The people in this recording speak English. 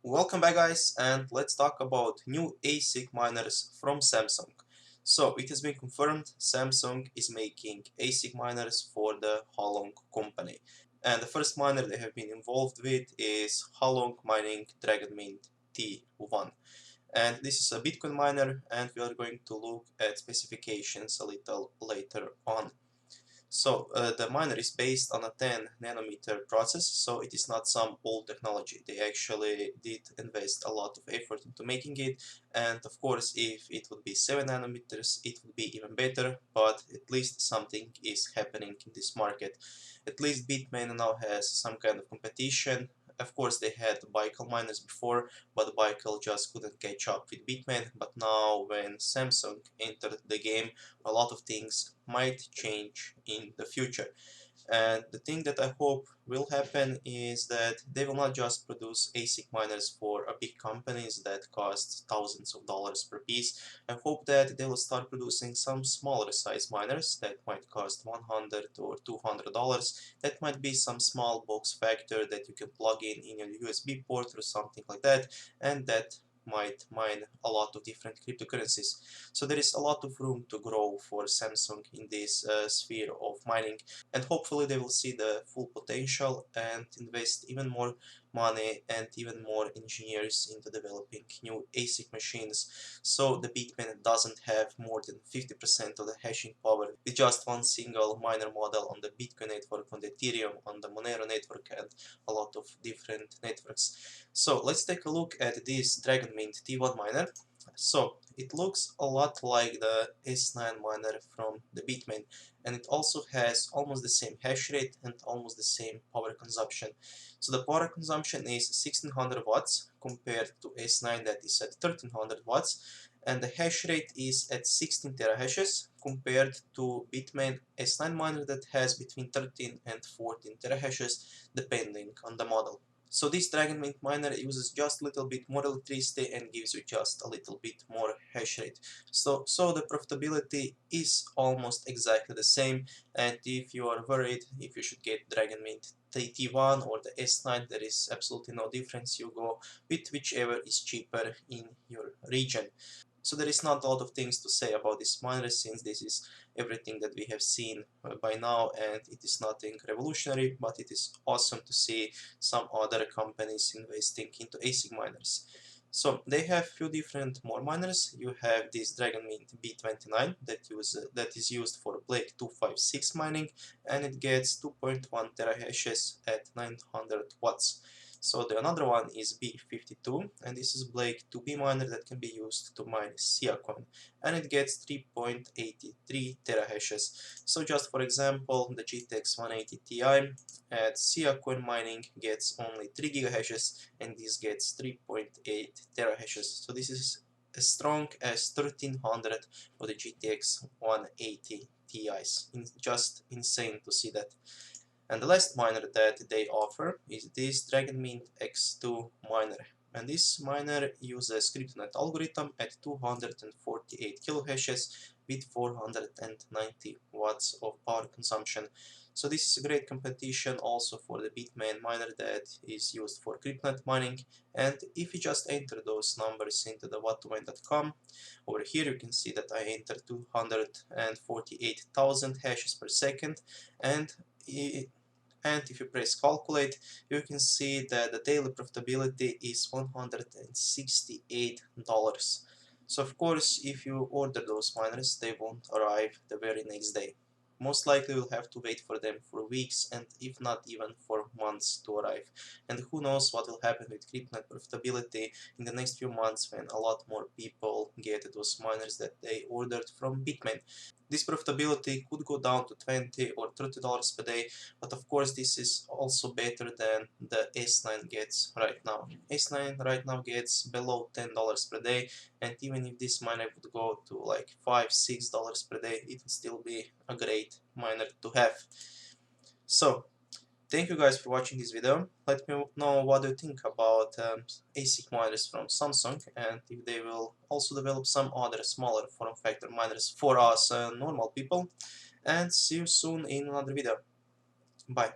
Welcome back guys, and let's talk about new ASIC miners from Samsung. So it has been confirmed Samsung is making ASIC miners for the Halong company. And the first miner they have been involved with is Halong Mining DragonMint T1. And this is a Bitcoin miner, and we are going to look at specifications a little later on. So the miner is based on a 10 nanometer process, so it is not some old technology. They actually did invest a lot of effort into making it, and of course if it would be 7 nanometers it would be even better, but at least something is happening in this market. At least Bitmain now has some kind of competition. Of course they had Baikal miners before, but Baikal just couldn't catch up with Bitmain. But now when Samsung entered the game, a lot of things might change in the future. And the thing that I hope will happen is that they will not just produce ASIC miners for big companies that cost thousands of dollars per piece. I hope that they will start producing some smaller size miners that might cost $100 or $200. That might be some small box factor that you can plug in your USB port or something like that, and that might mine a lot of different cryptocurrencies. So there is a lot of room to grow for Samsung in this sphere of mining, and hopefully they will see the full potential and invest even more money and even more engineers into developing new ASIC machines, so the Bitmain doesn't have more than 50% of the hashing power with just one single miner model on the Bitcoin network, on the Ethereum, on the Monero network, and a lot of different networks. So let's take a look at this DragonMint T1 miner. So it looks a lot like the S9 miner from the Bitmain, and it also has almost the same hash rate and almost the same power consumption. So the power consumption is 1600 watts compared to S9 that is at 1300 watts, and the hash rate is at 16 terahashes compared to Bitmain S9 miner that has between 13 and 14 terahashes depending on the model. So this DragonMint miner uses just a little bit more electricity and gives you just a little bit more hash rate. So the profitability is almost exactly the same, and if you are worried if you should get DragonMint T1 or the S9, there is absolutely no difference. You go with whichever is cheaper in your region. So there is not a lot of things to say about this miner, since this is everything that we have seen by now, and it is nothing revolutionary, but it is awesome to see some other companies investing into ASIC miners. So they have few different more miners. You have this DragonMint B29 that is used for Blake 256 mining, and it gets 2.1 terahashes at 900 watts. So the another one is B52, and this is Blake 2B miner that can be used to mine SIA coin, and it gets 3.83 terahashes. So just for example, the GTX 180 Ti at SIA coin mining gets only 3 gigahashes, and this gets 3.8 terahashes. So this is as strong as 1300 for the GTX 180 Ti's. Just insane to see that. And the last miner that they offer is this DragonMint X2 miner. And this miner uses CryptoNet algorithm at 248 kilohashes with 490 watts of power consumption. So this is a great competition also for the Bitmain miner that is used for CryptoNet mining. And if you just enter those numbers into the whattomine.com, over here you can see that I entered 248,000 hashes per second, and if you press calculate, you can see that the daily profitability is $168. So of course, if you order those miners, they won't arrive the very next day. Most likely you'll have to wait for them for weeks, and if not even for months to arrive. And who knows what will happen with CryptoNet profitability in the next few months when a lot more people get those miners that they ordered from Bitmain. This profitability could go down to $20 or $30 per day, but of course this is also better than the S9 gets right now. S9 right now gets below $10 per day, and even if this miner would go to like $5-6 per day, it would still be a great miner to have. So thank you guys for watching this video. Let me know what you think about ASIC miners from Samsung, and if they will also develop some other smaller form factor miners for us normal people. And see you soon in another video. Bye.